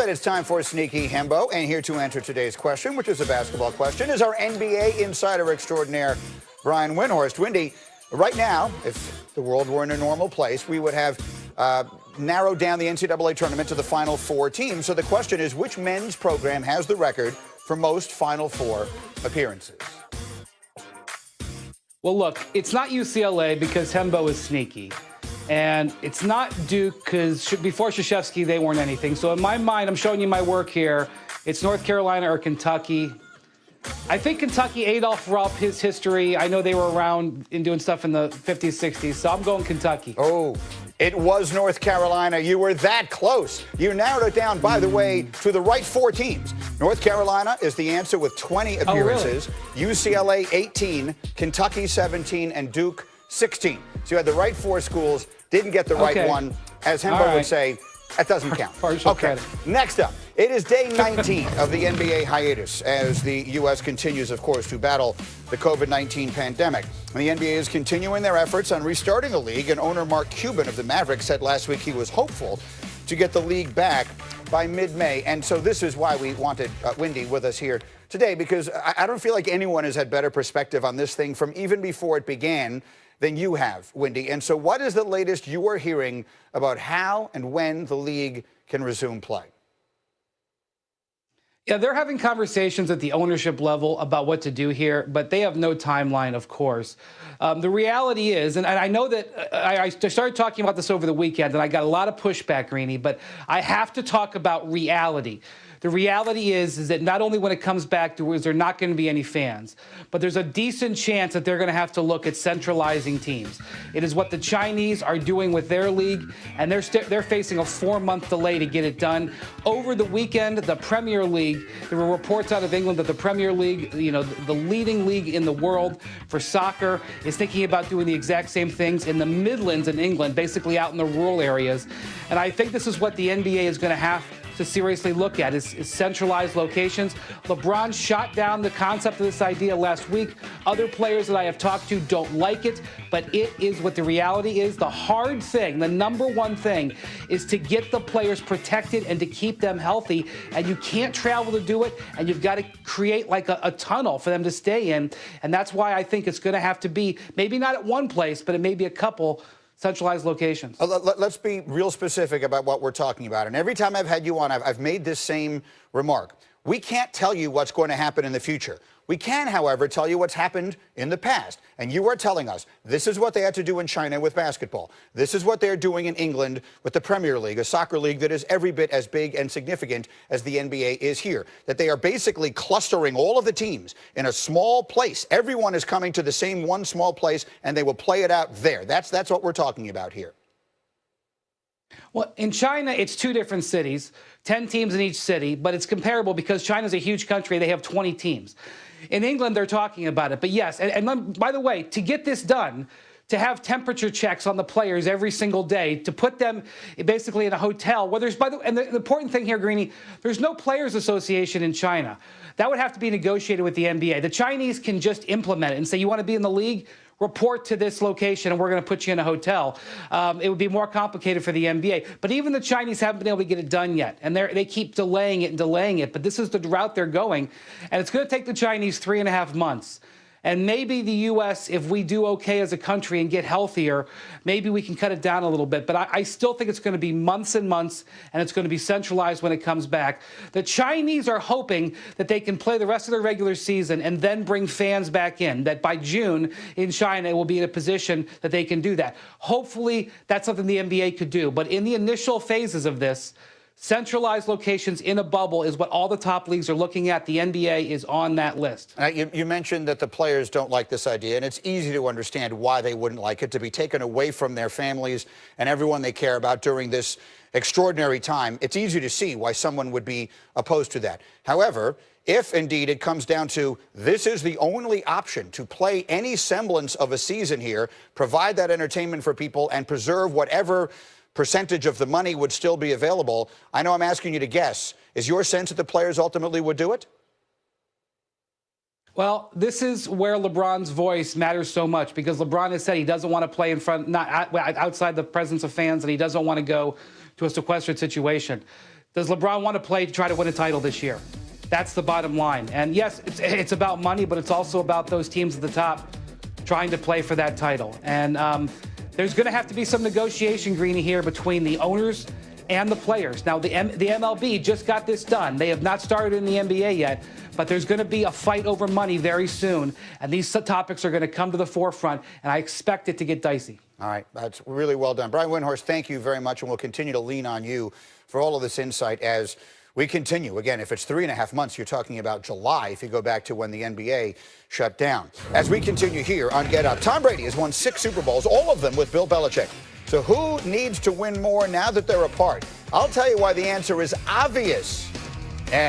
right, it's time for Sneaky Hembo, and here to answer today's question, which is a basketball question, is our NBA insider extraordinaire, Brian Windhorst. Windy, right now, if the world were in a normal place, we would have narrowed down the NCAA tournament to the Final Four teams. So the question is, which men's program has the record for most Final Four appearances? Well, look, it's not UCLA because Hembo is sneaky. And it's not Duke because before Krzyzewski, they weren't anything. So in my mind, I'm showing you my work here. It's North Carolina or Kentucky. I think Kentucky, Adolph Rupp, his history. I know they were around and doing stuff in the 50s, 60s. So I'm going Kentucky. Oh, it was North Carolina. You were that close. You narrowed it down, by the way, to the right four teams. North Carolina is the answer with 20 appearances. Oh, really? UCLA, 18. Kentucky, 17. And Duke, 16. So you had the right four schools. Didn't get the right one. As Hembo would say, that doesn't count. Partial credit. Next up, it is day 19 of the NBA hiatus as the U.S. continues, of course, to battle the COVID-19 pandemic. And the NBA is continuing their efforts on restarting the league, and owner Mark Cuban of the Mavericks said last week he was hopeful to get the league back by mid-May. And so this is why we wanted Windy with us here today, because I don't feel like anyone has had better perspective on this thing from even before it began than you have, Windy. And so what is the latest you are hearing about how and when the league can resume play? Yeah, they're having conversations at the ownership level about what to do here, but they have no timeline, of course. The reality is, and I know that I started talking about this over the weekend, and I got a lot of pushback, Greeny, but I have to talk about reality. The reality is that not only when it comes back is there not going to be any fans, but there's a decent chance that they're going to have to look at centralizing teams. It is what the Chinese are doing with their league, and they're facing a 4-month delay to get it done. Over the weekend, the Premier League, there were reports out of England that the Premier League, you know, the leading league in the world for soccer, is thinking about doing the exact same things in the Midlands in England, basically out in the rural areas. And I think this is what the NBA is going to have to seriously look at is centralized locations. LeBron shot down the concept of this idea last week. Other players that I have talked to don't like it, but it is what the reality is. The hard thing, the number one thing, is to get the players protected and to keep them healthy. And you can't travel to do it, and you've got to create like a tunnel for them to stay in. And that's why I think it's going to have to be, maybe not at one place, but it may be a couple centralized locations. Let's be real specific about what we're talking about. And every time I've had you on, I've made this same remark. We can't tell you what's going to happen in the future. We can, however, tell you what's happened in the past. And you are telling us this is what they had to do in China with basketball. This is what they're doing in England with the Premier League, a soccer league that is every bit as big and significant as the NBA is here. That they are basically clustering all of the teams in a small place. Everyone is coming to the same one small place, and they will play it out there. That's what we're talking about here. Well, in China, it's 2 different cities, 10 teams in each city, but it's comparable because China's a huge country. They have 20 teams. In England, they're talking about it. But yes, and by the way, to get this done, to have temperature checks on the players every single day, to put them basically in a hotel where there's, and the important thing here, Greeny, there's no players association in China. That would have to be negotiated with the NBA. The Chinese can just implement it and say, you want to be in the league? Report to this location and we're going to put you in a hotel. It would be more complicated for the NBA. But even the Chinese haven't been able to get it done yet. And they keep delaying it and delaying it. But this is the route they're going. And it's going to take the Chinese 3.5 months. And maybe the U.S., if we do okay as a country and get healthier, maybe we can cut it down a little bit. But I still think it's going to be months and months, and it's going to be centralized when it comes back. The Chinese are hoping that they can play the rest of their regular season and then bring fans back in, that by June in China, it will be in a position that they can do that. Hopefully, that's something the NBA could do. But in the initial phases of this, centralized locations in a bubble is what all the top leagues are looking at. The NBA is on that list. You mentioned that the players don't like this idea, and it's easy to understand why they wouldn't like it, to be taken away from their families and everyone they care about during this extraordinary time. It's easy to see why someone would be opposed to that. However, if indeed it comes down to this is the only option to play any semblance of a season here, provide that entertainment for people, and preserve whatever percentage of the money would still be available, I know I'm asking you to guess. Is your sense that the players ultimately would do it? Well, this is where LeBron's voice matters so much, because LeBron has said he doesn't want to play in front, not outside the presence of fans, and he doesn't want to go to a sequestered situation. Does LeBron want to play to try to win a title this year? That's the bottom line. And yes, it's about money, but it's also about those teams at the top trying to play for that title. And there's going to have to be some negotiation, Greeny, here between the owners and the players. Now, the MLB just got this done. They have not started in the NBA yet, but there's going to be a fight over money very soon. And these topics are going to come to the forefront, and I expect it to get dicey. All right, that's really well done. Brian Windhorst, thank you very much, and we'll continue to lean on you for all of this insight as we continue. Again, if it's 3.5 months, you're talking about July if you go back to when the NBA shut down. As we continue here on Get Up, Tom Brady has won 6 Super Bowls, all of them with Bill Belichick. So who needs to win more now that they're apart? I'll tell you why the answer is obvious.